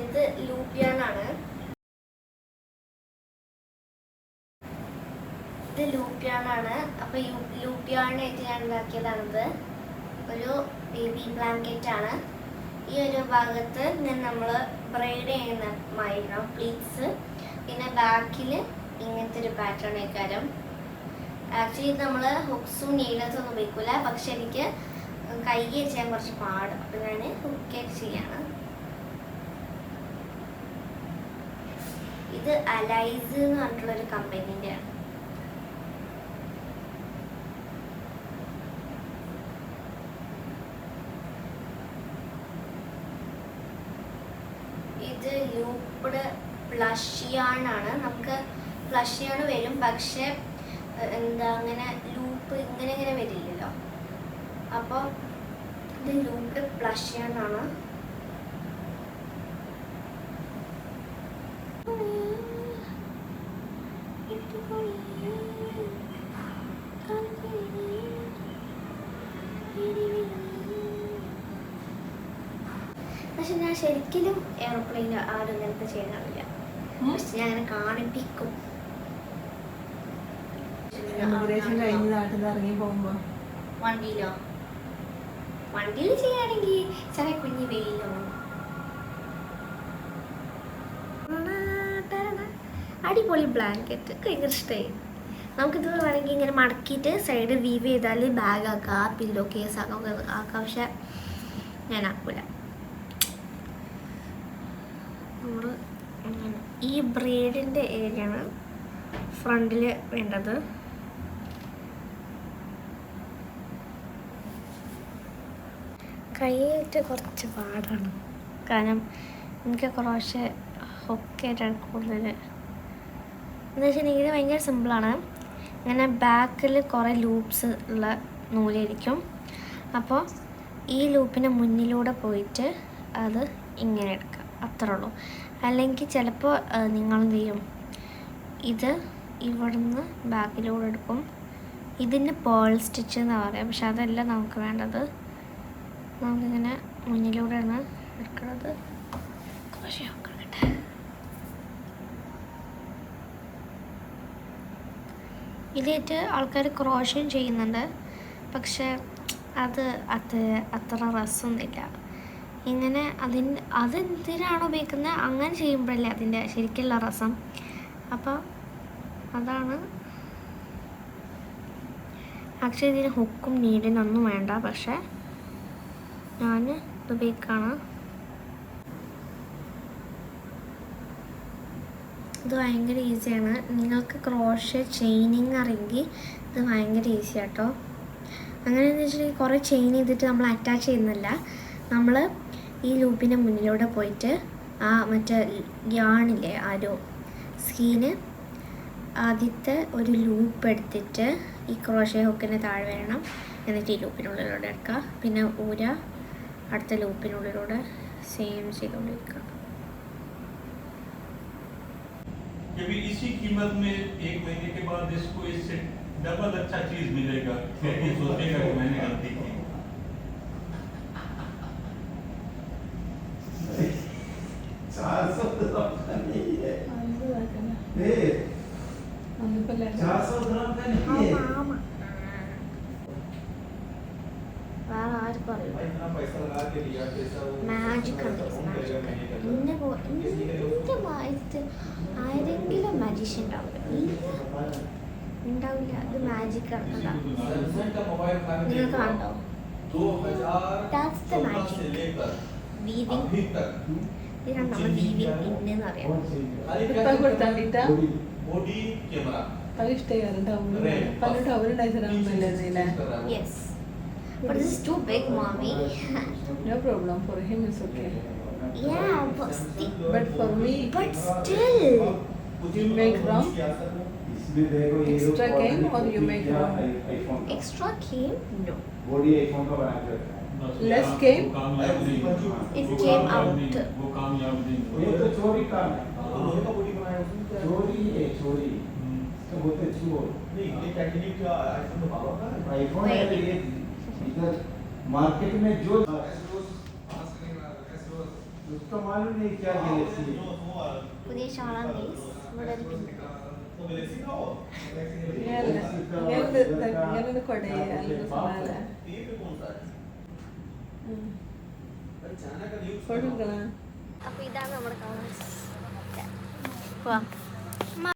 ഇത് ലൂപ്പിയാനാണ്. ഇത് ലൂപ്പിയാനാണ്. അപ്പോൾ ലൂപ്പിയാനായിട്ട് ഞാൻ ഉണ്ടാക്കിയതാണിത്. ഒരു ബേബി ബ്ലാങ്കറ്റ് ആണ്. ഈ ഒരു ഭാഗത്ത് നമ്മൾ ബ്രൈഡ് ചെയ്യുന്ന പ്ലീറ്റ്സ്, പിന്നെ ബാക്കിൽ ഇങ്ങനത്തെ ഒരു പാറ്റേൺ ആയിക്കാരം. ആക്ച്വലി ഇത് നമ്മൾ ഹുക്സും നീഡൽസും ഒന്നും ഉപയോഗിക്കില്ല, പക്ഷെ എനിക്ക് കൈ ചെയ്യാൻ കുറച്ച് പാട്, അപ്പം ഞാൻ ഹുക്കൊക്കെ ചെയ്യാണ്. ഇത് അലൈസ് എന്ന് പറഞ്ഞിട്ടുള്ളൊരു കമ്പനീൻ്റെ ആണ്. ഇത് ലൂപ്പ്ഡ് പ്ലഷിയാണാണ്. നമുക്ക് പ്ലഷിയാണ് വരും, പക്ഷെ അങ്ങനെ ലൂപ്പ് ഇങ്ങനെ വരില്ലല്ലോ. അപ്പോൾ ഇത് ലൂപ്പ്ഡ് പ്ലഷിയാണാണ്. പക്ഷെ ഞാൻ ശരിക്കും എയർപ്ലെയിൻ ആരും ഇങ്ങനത്തെ ചെയ്യാറില്ല. പക്ഷെ ഞാൻ അങ്ങനെ കാണിപ്പിക്കും. വണ്ടിയിൽ ചെയ്യുകയാണെങ്കിൽ ചെറിയ കുഞ്ഞു വെയിലോ. അടിപൊളി ബ്ലാങ്കറ്റ് ഭയങ്കര ഇഷ്ടമായി. നമുക്കിത് വേണമെങ്കിൽ ഇങ്ങനെ മടക്കിയിട്ട് സൈഡ് വീവ് ചെയ്താൽ ബാഗ് ആക്കാം, പില്ലോ കേസ് ആക്കാം. പക്ഷെ ഞാൻ ആക്കൂല. നമ്മൾ ഈ ബ്രേഡിൻ്റെ ഏരിയയാണ് ഫ്രണ്ടിൽ വേണ്ടത്. കൈയായിട്ട് കുറച്ച് പാടാണ്, കാരണം എനിക്ക് കുറച്ച് ഹൊക്കായിട്ടാണ് കൂടുതൽ. എന്താ വെച്ചിട്ടുണ്ടെങ്കിൽ ഇത് ഭയങ്കര സിമ്പിളാണ്. ഇങ്ങനെ ബാക്കിൽ കുറേ ലൂപ്സ് ഉള്ള നൂലായിരിക്കും. അപ്പോൾ ഈ ലൂപ്പിന് മുന്നിലൂടെ പോയിട്ട് അത് ഇങ്ങനെ എടുക്കാം, അത്രേ ഉള്ളൂ. അല്ലെങ്കിൽ ചിലപ്പോൾ നിങ്ങളെന്ത് ചെയ്യും, ഇത് ഇവിടുന്ന് ബാക്കിലൂടെ എടുക്കും. ഇതിന് പേൾ സ്റ്റിച്ച് എന്നാണ് പറയുക, പക്ഷെ അതല്ല നമുക്ക് വേണ്ടത്. നമുക്കിങ്ങനെ മുന്നിലൂടെയാണ് എടുക്കുന്നത്. കുറച്ച് നോക്കട്ടെ. ഇതായിട്ട് ആൾക്കാർ ക്രോഷ്യം ചെയ്യുന്നുണ്ട്, പക്ഷെ അത്ര രസമൊന്നുമില്ല. ഇങ്ങനെ അതെന്തിനാണ് ഉപയോഗിക്കുന്നത്, അങ്ങനെ ചെയ്യുമ്പോഴല്ലേ അതിൻ്റെ ശരിക്കുള്ള രസം. അപ്പോൾ അതാണ്. ആക്ച്വലി ഇതിന് ഹുക്കും നീഡിനൊന്നും വേണ്ട, പക്ഷെ ഞാൻ ഇത് ഉപയോഗിക്കുകയാണ്. ഇത് ഭയങ്കര ഈസിയാണ്. നിങ്ങൾക്ക് ക്രോഷ്യ ചെയിനിങ് അറിയെങ്കിൽ ഇത് ഭയങ്കര ഈസി ആട്ടോ. അങ്ങനെയെന്ന് വെച്ചിട്ടുണ്ടെങ്കിൽ കുറേ ചെയിൻ ചെയ്തിട്ട് നമ്മൾ അറ്റാച്ച് ചെയ്യുന്നില്ല. നമ്മൾ ഈ ലൂപ്പിൻ്റെ മുന്നിലൂടെ പോയിട്ട് മറ്റേ യാണില്ലേ, സ്കീന് ആദ്യത്തെ ഒരു ലൂപ്പ് എടുത്തിട്ട് ഈ ക്രോഷ്യ ഹുക്കിന് താഴെ വേണം, എന്നിട്ട് ഈ ലൂപ്പിനുള്ളിലൂടെ എടുക്കുക. പിന്നെ അടുത്ത ലൂപ്പിനുള്ളിലൂടെ സെയിം ചെയ്തുകൊണ്ടിരിക്കുക. इसी कीमत में 1 महीने के बाद इसको इससे डबल अच्छा चीज मिलेगा, फिर ये सोचेगा कि मैंने गलती की. ആരെങ്കിലും മാജിഷ്യൻ ഉണ്ടാവില്ല. ഇത് മാജിക് ആണ്. നിങ്ങൾക്ക് കണ്ടോ? That's the magic. Weaving. ഇതിനാണ് നമ്മൾ വീവിങ് പിന്നെന്ന് പറയാം. Yes. But this is too big, mommy. No problem. For him, it's okay. Yeah, but for me. But still. You make wrong. Extra came or you make wrong? Extra came? No. Less came? It came out. ये तो चोरी काम है. चोरी है, चोरी. तो बोलते चोर. नहीं, ये टेक्निक का आईफोन तो मारो ना. आईफोन है ये इधर मार्केट में जो उसका मालूम नहीं क्या गैलेक्सी है പുതിയ ഷോളാണ് ഗൈസ്. ഇവിടെ ഒരു പിങ്ക്. ഇങ്ങനെ കൊടേ അല്ലെങ്കിൽ സമാല കൊടുക്കണം. അപ്പോൾ ഇതാണ് നമ്മുടെ കളേഴ്സ്.